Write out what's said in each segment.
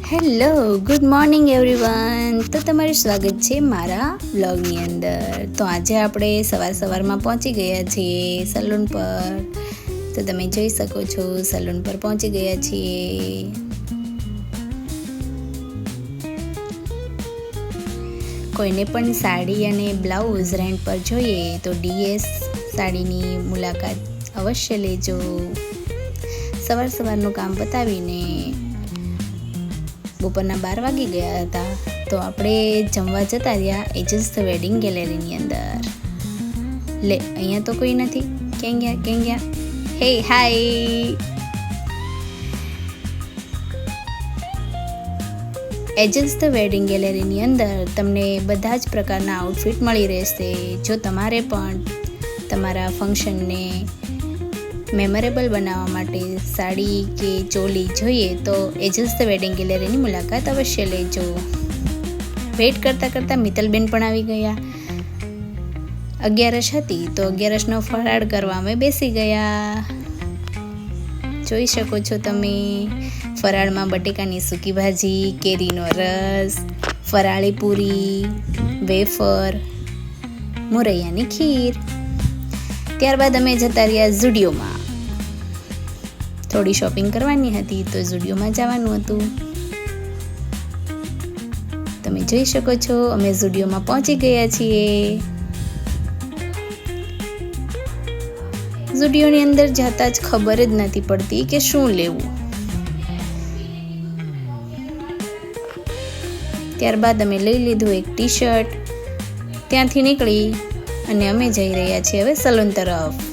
Hello, good morning everyone. તો તમારું સ્વાગત છે મારા વ્લોગની અંદર. તો આજે આપણે સવારમાં પહોંચી ગયા છીએ સલૂન પર. તો તમે જોઈ શકો છો સલૂન પર પહોંચી ગયા છીએ. કોઈને પણ સાડી અને બ્લાઉઝ રેન્ટ પર જોઈએ તો ડીએસ સાડીની મુલાકાત અવશ્ય લેજો. સવારનું કામ પતાવીને બપોરના 12 વાગી ગયા હતા. તો આપણે જમવા જતા રહ્યા એજસ ધ વેડિંગ ગેલેરીની અંદર. લે, અહીંયા તો કોઈ નથી. ક્યાં ગયા? હે હાય. એજસ ધ વેડિંગ ગેલેરીની અંદર તમને બધા જ પ્રકારના આઉટફિટ મળી રહેશે. જો તમારે પણ તમારા ફંક્શનને મેમોરેબલ બનાવવા માટે સાડી કે ચોલી જોઈએ તો એજસ ધ વેડિંગ ગેલેરીની મુલાકાત અવશ્ય લેજો. વેઇટ કરતાં મિત્તલબેન પણ આવી ગયા. 11 હતી તો 11નો ફરાળ કરવા અમે બેસી ગયા. જોઈ શકો છો તમે, ફરાળમાં બટેકાની સૂકી ભાજી, કેરીનો રસ, ફરાળી પૂરી, વેફર, મોરૈયાની ખીર. ત્યારબાદ અમે જતા રહ્યા ઝુડિયોમાં. થોડી શોપિંગ કરવાની હતી તો ઝુડિયોમાં જવાનું હતું. તમે જોઈ શકો છો અમે ઝુડિયોમાં પહોંચી ગયા છીએ. ઝુડિયોની અંદર જતા જ ખબર જ નથી પડતી કે શું લેવું. ત્યારબાદ અમે લઈ લીધું એક ટી શર્ટ. ત્યાંથી નીકળી અને અમે જઈ રહ્યા છીએ હવે સલૂન તરફ.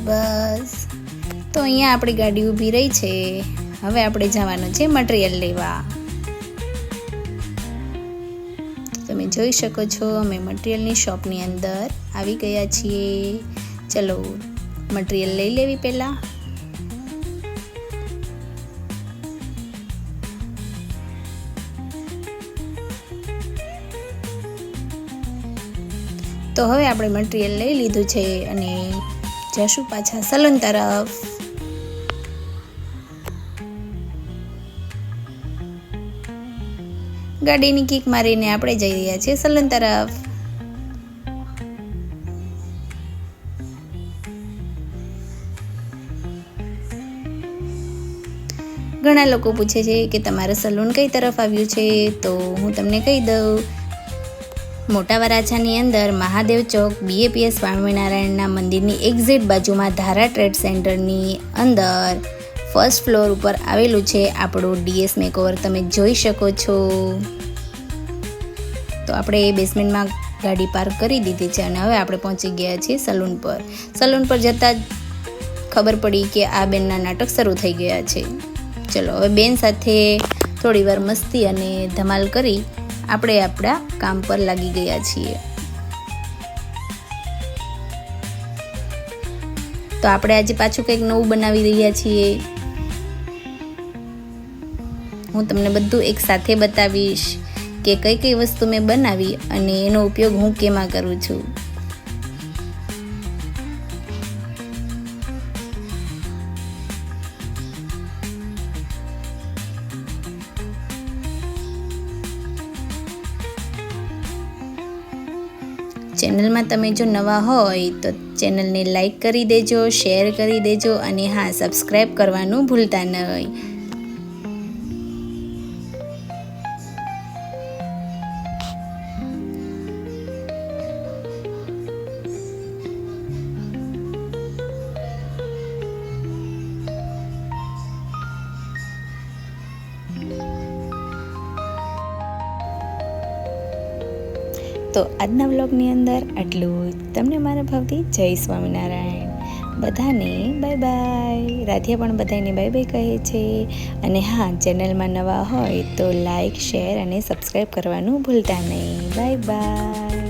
બસ. તો અહીંયા આપણી ગાડી ઊભી રહી છે. હવે આપણે જવાનું છે મટીરિયલ લેવા. તમે જોઈ શકો છો અમે મટીરિયલની શોપની અંદર આવી ગયા છીએ. ચલો મટીરિયલ લઈ લેવી પહેલાં. તો હવે આપણે મટીરિયલ લઈ લીધું છે અને જશું પાછા સલૂન તરફ. ગાડીની કિક મારીને આપણે જઈ રહ્યા છીએ સલૂન તરફ. ઘણા લોકો પૂછે છે કે તમારું સલૂન કઈ તરફ આવ્યું છે, તો હું તમને કહી દઉં. મોટા વરાછાની અંદર મહાદેવ ચોક BAPS સ્વામિનારાયણના મંદિરની એક્ઝેક્ટ બાજુમાં ધારા ટ્રેડ સેન્ટરની અંદર ફર્સ્ટ ફ્લોર ઉપર આવેલું છે આપણું DS મેકઓવર. તમે જોઈ શકો છો. તો આપણે બેસમેન્ટમાં ગાડી પાર્ક કરી દીધી છે અને હવે આપણે પહોંચી ગયા છીએ સલૂન પર. સલૂન પર જતાં જ ખબર પડી કે આ બેનના નાટક શરૂ થઈ ગયા છે. ચલો હવે બેન સાથે થોડી વાર મસ્તી અને ધમાલ કરી આપણે આપણા કામ પર લાગી ગયા છીએ. તો આપણે આજે પાછું કંઈક નવું બનાવી રહ્યા છીએ. હું તમને બધું એક સાથે બતાવીશ કે કઈ વસ્તુ મેં બનાવી અને એનો ઉપયોગ હું કેમાં કરું છું. ચેનલમાં તમે જો નવા હોય તો ચેનલને લાઈક કરી દેજો, શેર કરી દેજો અને હા, સબસ્ક્રાઈબ કરવાનું ભૂલતા નહીં. તો આજના વ્લોગની અંદર આટલું જ. તમને મારા ભાવથી જય સ્વામિનારાયણ. બધાને બાય બાય. રાધિયા પણ બધાને બાય બાય કહે છે. અને હા, ચેનલમાં નવા હોય તો લાઈક, શેર અને સબસ્ક્રાઈબ કરવાનું ભૂલતા નહીં. Bye bye.